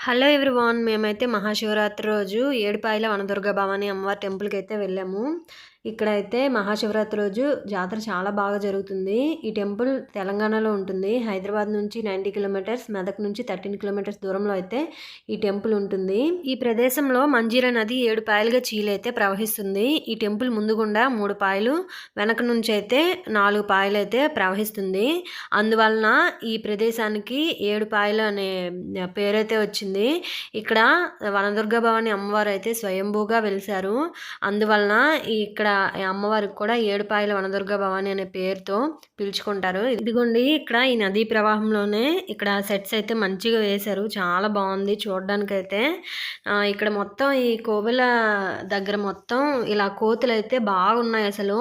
Hello everyone, మేమైతే మహాశివరాత్రి రోజు ఏడుపాయల వనదుర్గ భవాని అమ్మవారి టెంపుల్కి అయితే వెళ్ళాము. ఇక్కడైతే మహాశివరాత్రి రోజు జాతర చాలా బాగా జరుగుతుంది. ఈ టెంపుల్ తెలంగాణలో ఉంటుంది. హైదరాబాద్ నుంచి 90 కిలోమీటర్స్, మెదక్ నుంచి 13 కిలోమీటర్స్ దూరంలో అయితే ఈ టెంపుల్ ఉంటుంది. ఈ ప్రదేశంలో మంజీరా నది 7 పాయలుగా చీలైతే ప్రవహిస్తుంది. ఈ టెంపుల్ ముందు గుండా 3 పాయలు, వెనక నుంచి అయితే 4 పాయలు అయితే ప్రవహిస్తుంది. అందువలన ఈ ప్రదేశానికి 7 పాయలు అనే పేరైతే వచ్చింది. ఇక్కడ వనదుర్గ భవాని అమ్మవారు అయితే స్వయంభూగా వెలిశారు. అందువలన ఇక్కడ అమ్మవారికి కూడా ఏడుపాయల వనదుర్గ భవాని అనే పేరుతో పిలుచుకుంటారు. ఇదిగోండి, ఇక్కడ ఈ నదీ ప్రవాహంలోనే ఇక్కడ సెట్స్ అయితే మంచిగా వేశారు. చాలా బాగుంది చూడడానికి అయితే. ఇక్కడ మొత్తం ఈ కోవెల దగ్గర మొత్తం ఇలా కోతులు అయితే బాగున్నాయి. అసలు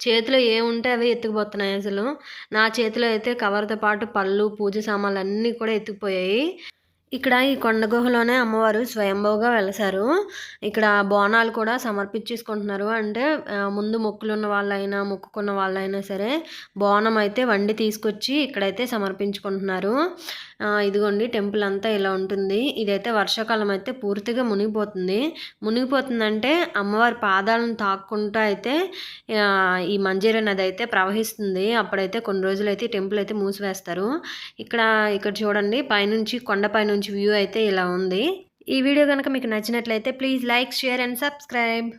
చేతిలో ఏముంటే అవి ఎత్తుకుపోతున్నాయి. అసలు నా చేతిలో అయితే కవర్తో పాటు పళ్ళు, పూజ సామాన్లు అన్నీ కూడా ఎత్తుకుపోయాయి. ఇక్కడ ఈ కొండ గుహలోనే అమ్మవారు స్వయంభూగా వెలసారు. ఇక్కడ బోనాలు కూడా సమర్పించేసుకుంటున్నారు. అంటే ముందు మొక్కులున్న వాళ్ళైనా, మొక్కుకున్న వాళ్ళైనా సరే బోనం అయితే వండి తీసుకొచ్చి ఇక్కడైతే సమర్పించుకుంటున్నారు. ఇదిగోండి, టెంపుల్ అంతా ఇలా ఉంటుంది. ఇదైతే వర్షాకాలం అయితే పూర్తిగా మునిగిపోతుంది. మునిగిపోతుందంటే అమ్మవారి పాదాలను తాక్కుంటూ అయితే ఈ మంజీరా నది అయితే ప్రవహిస్తుంది. అప్పుడైతే కొన్ని రోజులు అయితే టెంపుల్ అయితే మూసివేస్తారు. ఇక్కడ చూడండి, పైనుంచి కొండపై నుంచి వ్యూ అయితే ఇలా ఉంది. ఈ వీడియో కనుక మీకు నచ్చినట్లయితే please like, share and subscribe.